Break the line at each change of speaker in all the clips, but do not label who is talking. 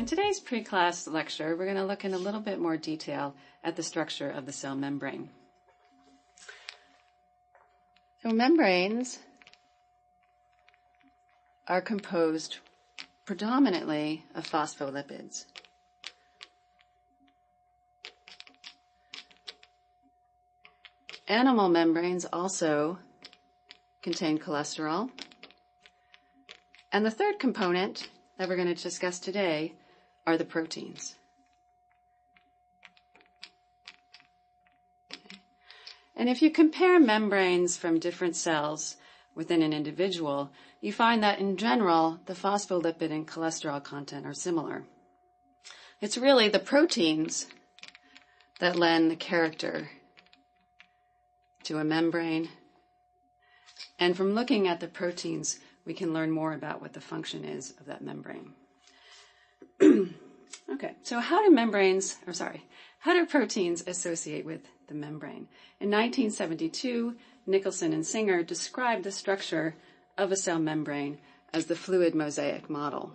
in today's pre-class lecture, we're going to look in a little bit more detail at the structure of the cell membrane. So membranes are composed predominantly of phospholipids. Animal membranes also contain cholesterol. And the third component that we're going to discuss today are the proteins. Okay. And if you compare membranes from different cells within an individual, you find that in general, the phospholipid and cholesterol content are similar. It's really the proteins that lend the character to a membrane. And from looking at the proteins, we can learn more about what the function is of that membrane. Okay, so how do proteins associate with the membrane? In 1972, Nicholson and Singer described the structure of a cell membrane as the fluid mosaic model.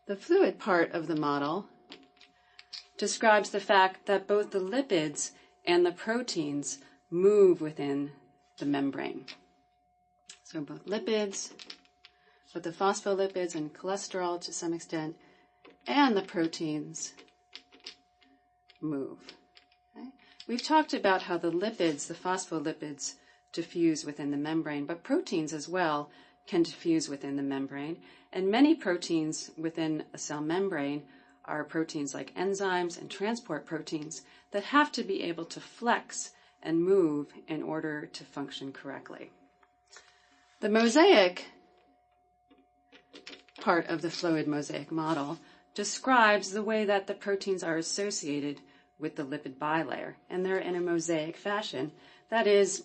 The fluid part of the model describes the fact that both the lipids and the proteins move within the membrane. So both the phospholipids and cholesterol to some extent, and the proteins move. Okay? We've talked about how the lipids, the phospholipids, diffuse within the membrane, but proteins as well can diffuse within the membrane. And many proteins within a cell membrane are proteins like enzymes and transport proteins that have to be able to flex and move in order to function correctly. The mosaic part of the fluid mosaic model describes the way that the proteins are associated with the lipid bilayer, and they're in a mosaic fashion. That is,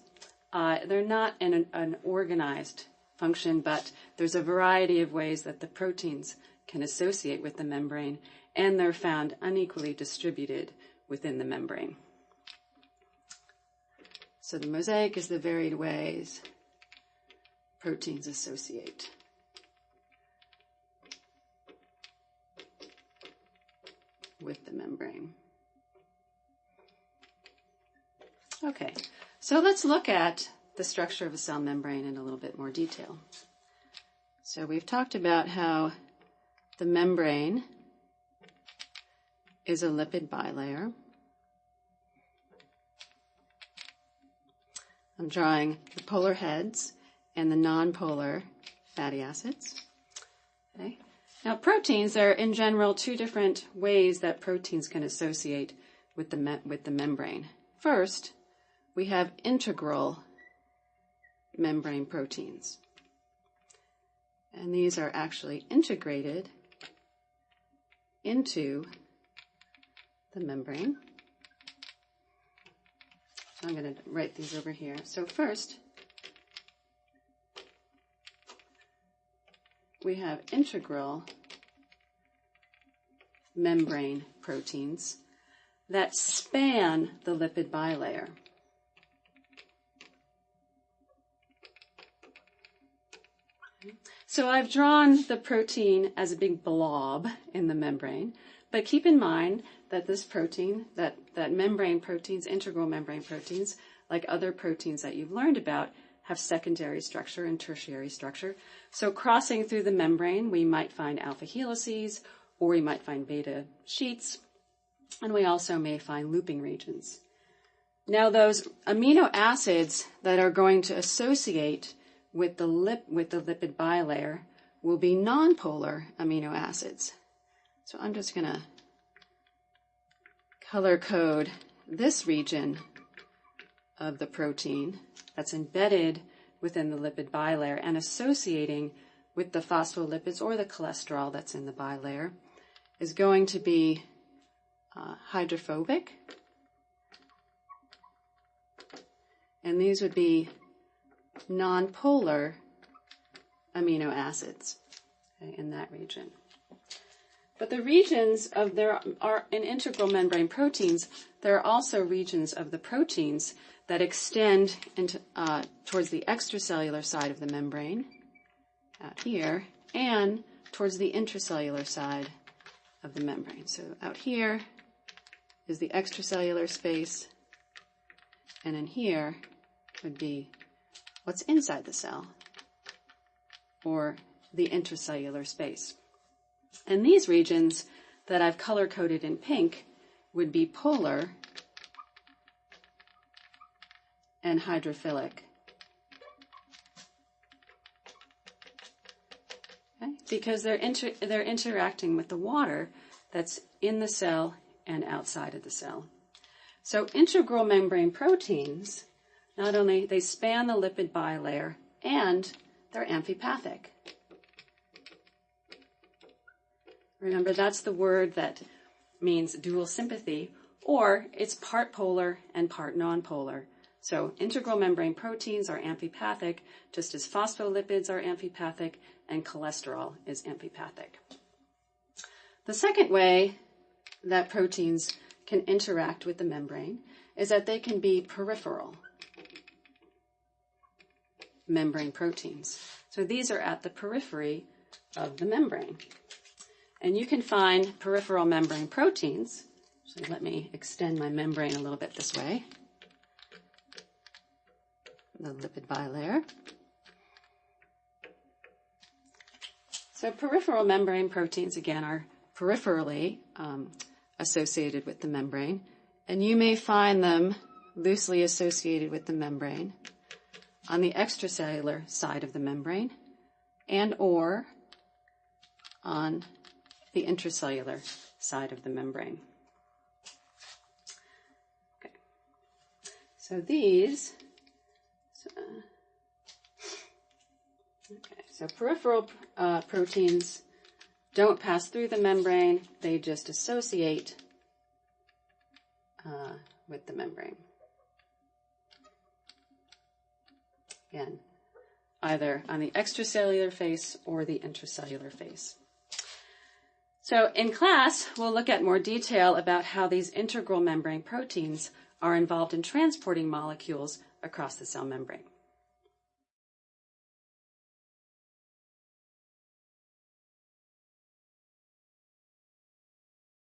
they're not in an organized function, but there's a variety of ways that the proteins can associate with the membrane, and they're found unequally distributed within the membrane. So the mosaic is the varied ways proteins associate. With the membrane. Okay, so let's look at the structure of a cell membrane in a little bit more detail. So we've talked about how the membrane is a lipid bilayer. I'm drawing the polar heads and the nonpolar fatty acids. Okay. Now proteins, there are in general two different ways that proteins can associate with the membrane. First, we have integral membrane proteins. And these are actually integrated into the membrane. So I'm going to write these over here. So first, we have integral membrane proteins that span the lipid bilayer. So I've drawn the protein as a big blob in the membrane, but keep in mind that this protein, that membrane proteins, integral membrane proteins, like other proteins that you've learned about, have secondary structure and tertiary structure. So crossing through the membrane, we might find alpha helices, or we might find beta sheets, and we also may find looping regions. Now those amino acids that are going to associate with the lipid bilayer will be nonpolar amino acids. So I'm just going to color code this region of the protein that's embedded within the lipid bilayer and associating with the phospholipids or the cholesterol that's in the bilayer is going to be hydrophobic. And these would be nonpolar amino acids, okay, in that region. But the regions of there are in integral membrane proteins, there are also regions of the proteins that extend into, towards the extracellular side of the membrane, out here, and towards the intracellular side of the membrane. So out here is the extracellular space, and in here would be what's inside the cell, or the intracellular space. And these regions that I've color-coded in pink would be polar and hydrophilic. Okay? Because they're interacting with the water that's in the cell and outside of the cell. So integral membrane proteins, not only they span the lipid bilayer, and they're amphipathic. Remember, that's the word that means dual sympathy, or it's part polar and part nonpolar. So integral membrane proteins are amphipathic, just as phospholipids are amphipathic and cholesterol is amphipathic. The second way that proteins can interact with the membrane is that they can be peripheral membrane proteins. So these are at the periphery of the membrane. And you can find peripheral membrane proteins. So let me extend my membrane a little bit this way. The lipid bilayer. So peripheral membrane proteins, again, are peripherally associated with the membrane. And you may find them loosely associated with the membrane on the extracellular side of the membrane and or on the intracellular side of the membrane. Okay. So these, so peripheral proteins don't pass through the membrane, they just associate with the membrane. Again, either on the extracellular face or the intracellular face. So in class, we'll look at more detail about how these integral membrane proteins are involved in transporting molecules across the cell membrane.